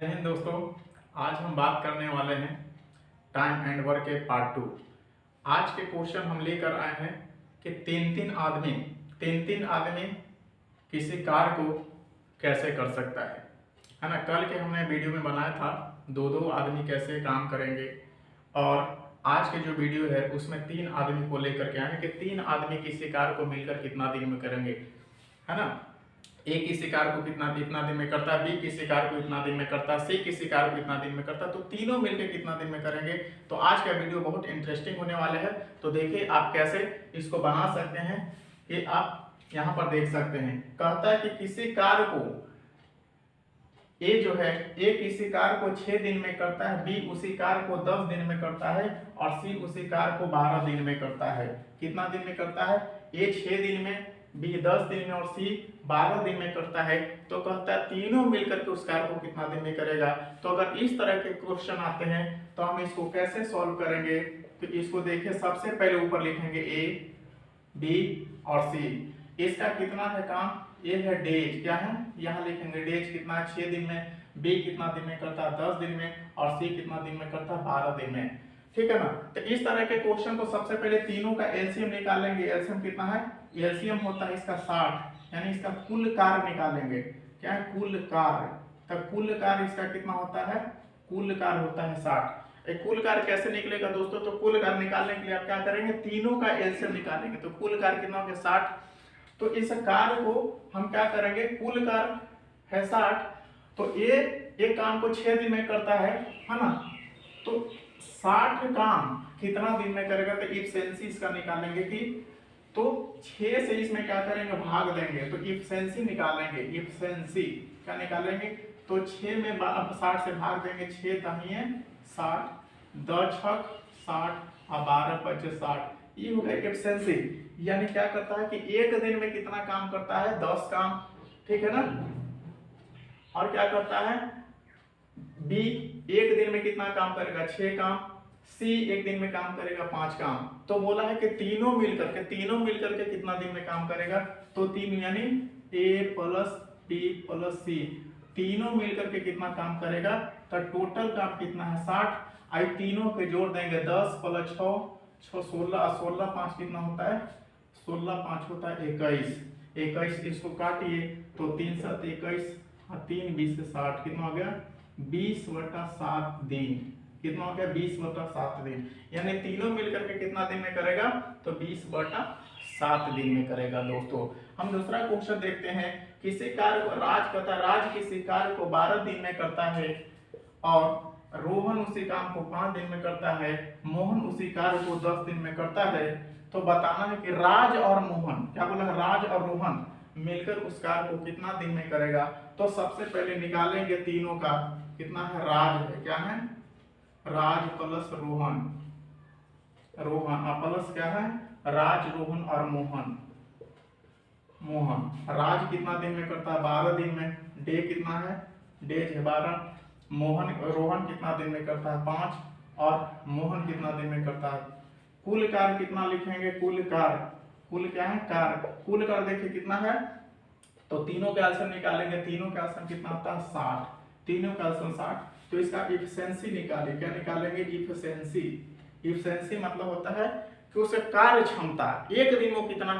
जय हिंद दोस्तों। आज हम बात करने वाले हैं टाइम एंड वर्क के पार्ट 2। आज के क्वेश्चन हम लेकर आए हैं कि तीन तीन आदमी किसी कार को कैसे कर सकता है ना। कल के हमने वीडियो में बनाया था दो दो आदमी कैसे काम करेंगे, और आज के जो वीडियो है उसमें तीन आदमी को लेकर के आए हैं कि तीन आदमी किसी कार को मिलकर कितना दिन में करेंगे, है ना। ए किसी कार को इतना दिन में करता है, बी किसी कार को इतना दिन में करता है, सी किसी कार को इतना दिन में करता है, तो तीनों मिलकर कितना दिन में करेंगे। तो आज का वीडियो बहुत इंटरेस्टिंग होने वाला है। तो देखिए आप कैसे इसको बना सकते हैं, ये आप यहाँ पर देख सकते हैं। कहता है कि किसी कार को ए जो है, ए किसी कार को 6 दिन में करता है, बी उसी कार को 10 दिन में करता है, और सी उसी कार को 12 दिन में करता है। कितना दिन में करता है? ए 6 दिन में, बी 10 दिन में और सी 12 दिन में करता है। तो कहता है तीनों मिलकर के उस कार को कितना दिन में करेगा। तो अगर इस तरह के क्वेश्चन आते हैं तो हम इसको कैसे सॉल्व करेंगे। तो इसको देखिए, सबसे पहले ऊपर लिखेंगे ए, बी और सी। इसका कितना है काम? ये है डेज, क्या है यहाँ लिखेंगे डेज कितना है 6 दिन में, बी कितना दिन में करता है 10 दिन में, और सी कितना दिन में करता है 12 दिन में। ठीक है ना। तो इस तरह के क्वेश्चन को सबसे पहले तीनों का एलसीएम निकालेंगे। एलसीएम कितना है? एलसीएम होता है इसका 60, यानी इसका कुल कार्य निकालेंगे। क्या है? कुल कार्य। तो कुल कार्य इसका कितना होता है? कुल कार्य होता है 60। एक कुल कार्य कैसे निकलेगा दोस्तों? तो कुल कार्य निकालने के लिए आप क्या करेंगे? तीनों का एलसीएम निकालेंगे। तो कुल कार्य कितना हो गया? 60। तो इस कार्य को हम क्या करेंगे? कुल कार्य है 60, तो ये एक काम को 6 दिन में करता है ना। तो 60 काम कितना दिन में करेगा? तो इफिशिएंसी इसका निकालेंगे कि तो 6 से इसमें क्या करेंगे? भाग देंगे। तो इफिशिएंसी निकालेंगे। इफिशिएंसी क्या निकालेंगे? तो 6 में 60 से भाग देंगे। 6 दाहिए 60, 10 छक 60 और 12 पचे 60। ये हो गया एफिशिएंसी। यानी क्या करता है कि एक दिन में कितना काम करता है? 10 काम। ठीक है ना। और क्या करता है? बी एक दिन में कितना काम करेगा? 6 काम। सी एक दिन में काम करेगा 5 काम। तो बोला है कि तीनों मिलकर के कितना दिन में काम करेगा? तो तीन यानी ए प्लस बी प्लस सी, तीनों मिलकर के कितना काम करेगा? तो टोटल काम कितना है? 60। आई तीनों के जोड़ देंगे, 10 प्लस 6 16, 16 5 कितना होता है? 16 5 होता है 21। 21 इसको काटिए तो 3 7 21 और 3 20 60 कितना हो गया? 20/7 दिन। कितना हो गया? 20/7 दिन। यानी तीनों मिलकर के कितना दिन में करेगा? तो 20/7 दिन में करेगा। दोस्तों हम दूसरा क्वेश्चन देखते हैं। किसी कार्य को राज करता है, राज किसी कार्य को 12 दिन में करता है, और रोहन उसी काम को 5 दिन में करता है, मोहन उसी कार्य को 10 दिन में करता है। तो बताना है कि राज और मोहन, क्या बोला? राज और रोहन मिलकर उस कार्य को कितना दिन में करेगा। तो सबसे पहले निकालेंगे तीनों का। कितना है? राज है, क्या है? राज प्लस रोहन, रोहन और प्लस क्या है? राज रोहन और मोहन। मोहन राज कितना दिन में करता है? 12 दिन में। डे कितना है? डेज है 12। मोहन रोहन कितना दिन में करता है? 5। और मोहन कितना दिन में करता है? कुल कार्य कितना लिखेंगे? कुल कार्य, कुल क्या है? कार्य। कुल कार्य देखिए कितना है? तो तीनों का एलसीएम निकालेंगे। तीनों का एलसीएम कितना होता है? 60। तीनों का एलसीएम 60। तो इसका इफिशिएंसी निकालिए। क्या निकालेंगे? इफिशिएंसी। इफिशिएंसी मतलब होता है कि उसका कार्य क्षमता, एक दिन वो कितना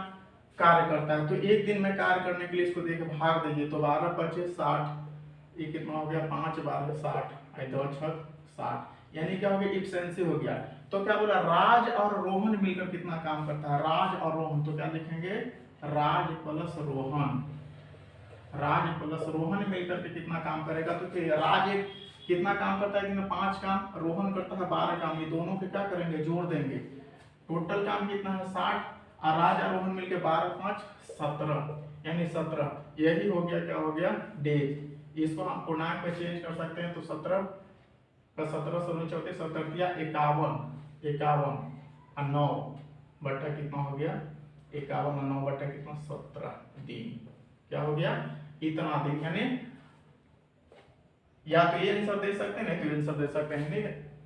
कार्य करता है। तो एक दिन में कार्य करने के लिए इसको देखिए भाग दीजिए। तो 12 25 60, ये कितना हो गया? 5 12 60, 2 6 60। यानी क्या हो गया? इफिशिएंसी हो गया। तो क्या बोला? राज और रोहन मिलकर कितना काम करता है? राज और रोहन। तो क्या लिखेंगे? राज प्लस रोहन। राज प्लस रोहन मिलकर के कितना काम करेगा? तो राज एक कितना काम करता है? 5 काम। रोहन करता है 12 काम। ये दोनों के क्या करेंगे? जोड़ देंगे। टोटल काम कितना है? 60। और राज और रोहन मिलकर 12 5 17, यानी 17। यही हो गया, क्या हो गया? डेज। इसको हम पूर्णांक में चेंज कर सकते हैं। तो 17 का 17 34 17 दिया 51, 51 और 9 बट्टा कितना हो गया? 51 और 9 बट्टा कितना? 17 दिन। क्या हो गया? इतना दिन। यानी या तो ये आंसर दे सकते हैं, नहीं तो ये आंसर दे सकते हैं। नहीं,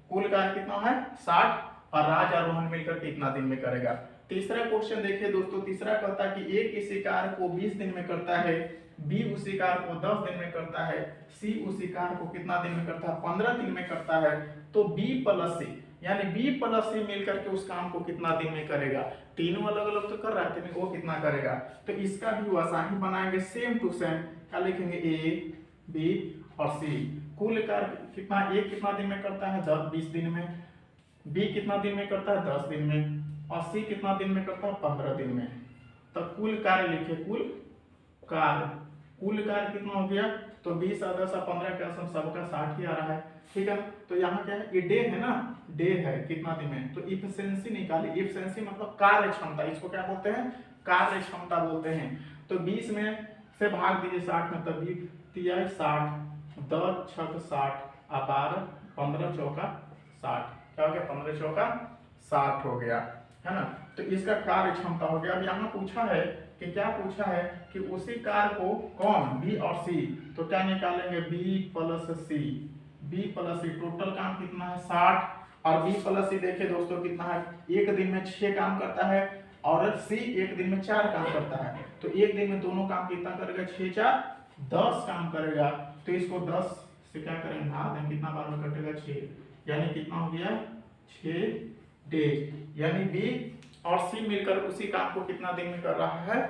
कुल कार्य कितना है? 60, और राज और रोहन मिलकर कितना दिन में करेगा। तीसरा क्वेश्चन देखिए दोस्तों, तीसरा कहता है कि ए किसी कार्य को 20 दिन में करता है, बी उसी कार्य को 10 दिन में करता है, सी उसी कार्य को कितना दिन में करता है, 15 दिन में करता है। तो बी प्लस सी यानी बी प्लस सी मिलकर के उस काम को कितना दिन में करेगा। तीनों अलग अलग तो कर रहा है, तो वो कितना करेगा। तो इसका भी आसानी बनाएंगे, सेम टू सेम। क्या लिखेंगे, ए बी और सी। कुल कार्य कितना, ए कितना दिन में करता है, 20 दिन में, बी कितना दिन में करता है, 10 दिन में, और सी कितना दिन में करता है, 15 दिन में। तो कुल कार्य लिखे, कुल कार्य कितना हो गया। तो 20 और 10 और 15 का सम सबका 60 ही आ रहा है, ठीक है ना। तो यहाँ क्या है, ये डे है ना, डे है कितना दिन में। तो इफिशिएंसी निकालिए, इफिशिएंसी मतलब कार्य क्षमता, इसको क्या बोलते हैं, कार्य क्षमता बोलते हैं। तो 20 में से भाग दीजिए 60 में, तब 20 60, 10 6 60, 12 15 चौका 60, क्या हो गया, 15 चौका 60 हो गया, है ना। तो इसका कार्य क्षमता हो गया। अब यहाँ पूछा है कि क्या पूछा है कि उसी कार्य को कौन, बी और सी, तो क्या निकालेंगे, बी प्लस सी। बी प्लस सी टोटल काम कितना है, 60, और बी प्लस सी देखिए दोस्तों कितना है, एक दिन में 6 काम करता है, और सी एक दिन में 4 काम करता है। तो एक दिन में दोनों काम कितना करेगा, 6 4 10 काम करेगा। तो इसको 10 से क्या करेंगे, भाग दें, कितना बार में कटेगा, 6, यानी कितना हो गया, 6 डेज। यानी बी और सी मिलकर उसी काम को कितना दिन में कर रहा है,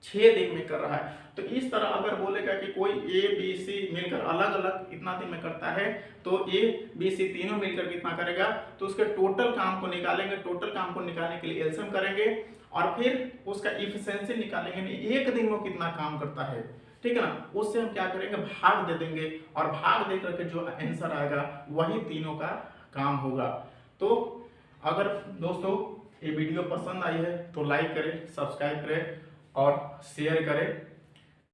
6 दिन में कर रहा है। तो इस तरह अगर बोलेगा कि कोई ए बी सी मिलकर अलग अलग इतना दिन में करता है, तो ए बी सी तीनों मिलकर कितना करेगा, तो उसके टोटल काम को निकालेंगे। टोटल काम को निकालने के लिए एलसीएम करेंगे और फिर उसका इफिशिएंसी निकालेंगे, एक दिन में कितना काम करता है, ठीक है ना। उससे हम क्या करेंगे, भाग दे देंगे, और भाग दे करके जो आंसर आएगा वही तीनों का काम होगा। तो अगर दोस्तों ये वीडियो पसंद आई है तो लाइक करें, सब्सक्राइब करें और शेयर करें।